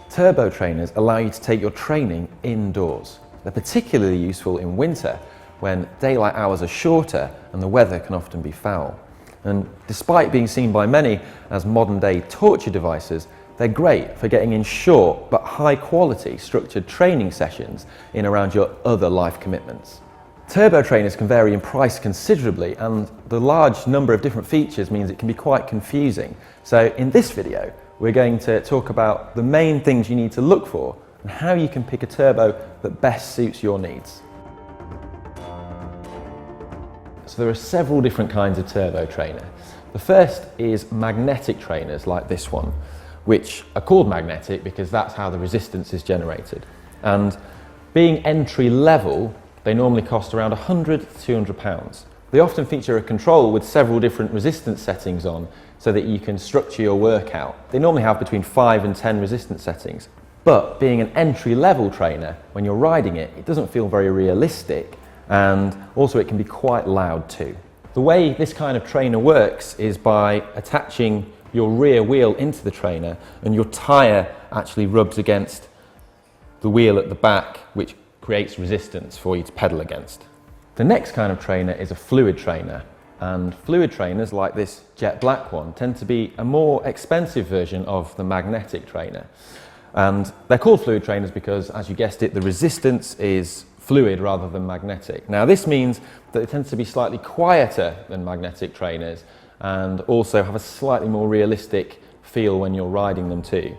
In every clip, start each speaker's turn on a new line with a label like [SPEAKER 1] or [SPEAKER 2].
[SPEAKER 1] Turbo trainers allow you to take your training indoors. They're particularly useful in winter when daylight hours are shorter and the weather can often be foul. And despite being seen by many as modern-day torture devices, they're great for getting in short but high-quality structured training sessions in around your other life commitments. Turbo trainers can vary in price considerably, and the large number of different features means it can be quite confusing. So in this video, we're going to talk about the main things you need to look for and how you can pick a turbo that best suits your needs. So there are several different kinds of turbo trainer. The first is magnetic trainers like this one, which are called magnetic because that's how the resistance is generated. And being entry level, they normally cost around £100 to £200. They often feature a control with several different resistance settings on so that you can structure your workout. They normally have between 5 and 10 resistance settings. But being an entry-level trainer, when you're riding it, it doesn't feel very realistic, and also it can be quite loud too. The way this kind of trainer works is by attaching your rear wheel into the trainer, and your tyre actually rubs against the wheel at the back, which creates resistance for you to pedal against. The next kind of trainer is a fluid trainer. And fluid trainers like this jet black one tend to be a more expensive version of the magnetic trainer. And they're called fluid trainers because, as you guessed it, the resistance is fluid rather than magnetic. Now this means that it tends to be slightly quieter than magnetic trainers and also have a slightly more realistic feel when you're riding them too.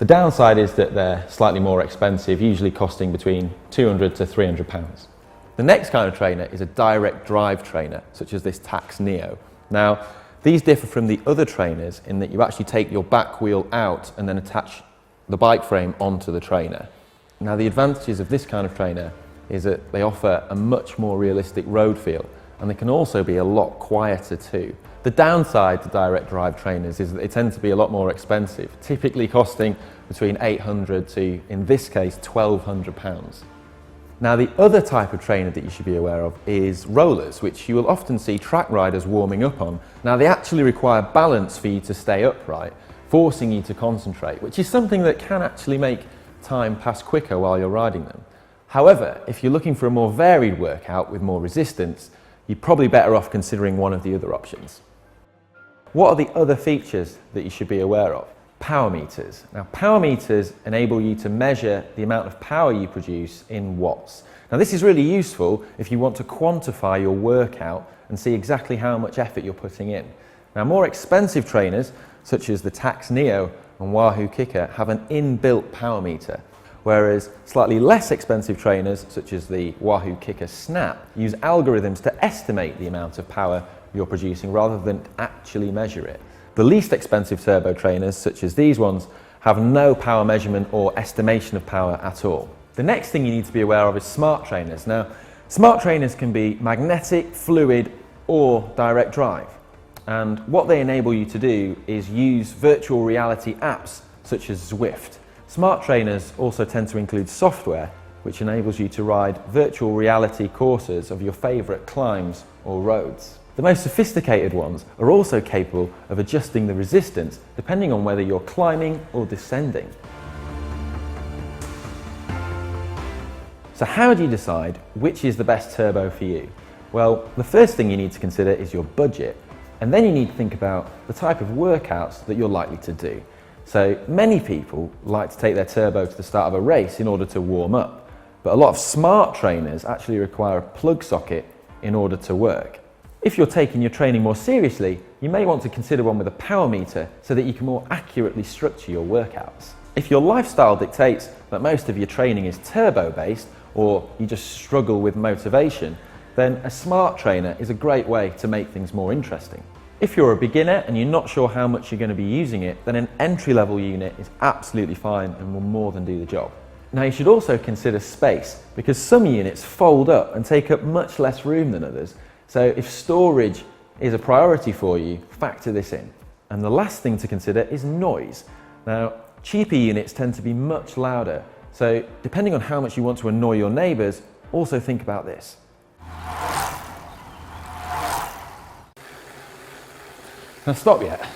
[SPEAKER 1] The downside is that they're slightly more expensive, usually costing between £200 to £300. The next kind of trainer is a direct drive trainer, such as this Tacx Neo. Now, these differ from the other trainers in that you actually take your back wheel out and then attach the bike frame onto the trainer. Now, the advantages of this kind of trainer is that they offer a much more realistic road feel, and they can also be a lot quieter too. The downside to direct drive trainers is that they tend to be a lot more expensive, typically costing between £800 to, in this case, £1,200. Now, the other type of trainer that you should be aware of is rollers, which you will often see track riders warming up on. Now, they actually require balance for you to stay upright, forcing you to concentrate, which is something that can actually make time pass quicker while you're riding them. However, if you're looking for a more varied workout with more resistance, you're probably better off considering one of the other options. What are the other features that you should be aware of? Power meters. Now, power meters enable you to measure the amount of power you produce in watts. Now, this is really useful if you want to quantify your workout and see exactly how much effort you're putting in. Now, more expensive trainers, such as the Tacx Neo and Wahoo KICKR, have an inbuilt power meter, whereas slightly less expensive trainers, such as the Wahoo KICKR Snap, use algorithms to estimate the amount of power you're producing rather than actually measure it. The least expensive turbo trainers, such as these ones, have no power measurement or estimation of power at all. The next thing you need to be aware of is smart trainers. Now, smart trainers can be magnetic, fluid, or direct drive. And what they enable you to do is use virtual reality apps such as Zwift. Smart trainers also tend to include software which enables you to ride virtual reality courses of your favourite climbs or roads. The most sophisticated ones are also capable of adjusting the resistance depending on whether you're climbing or descending. So how do you decide which is the best turbo for you? Well, the first thing you need to consider is your budget, and then you need to think about the type of workouts that you're likely to do. So many people like to take their turbo to the start of a race in order to warm up, but a lot of smart trainers actually require a plug socket in order to work. If you're taking your training more seriously, you may want to consider one with a power meter so that you can more accurately structure your workouts. If your lifestyle dictates that most of your training is turbo-based, or you just struggle with motivation, then a smart trainer is a great way to make things more interesting. If you're a beginner and you're not sure how much you're going to be using it, then an entry-level unit is absolutely fine and will more than do the job. Now, you should also consider space, because some units fold up and take up much less room than others. So if storage is a priority for you, factor this in. And the last thing to consider is noise. Now, cheaper units tend to be much louder, so depending on how much you want to annoy your neighbours, also think about this. Now, stop yet.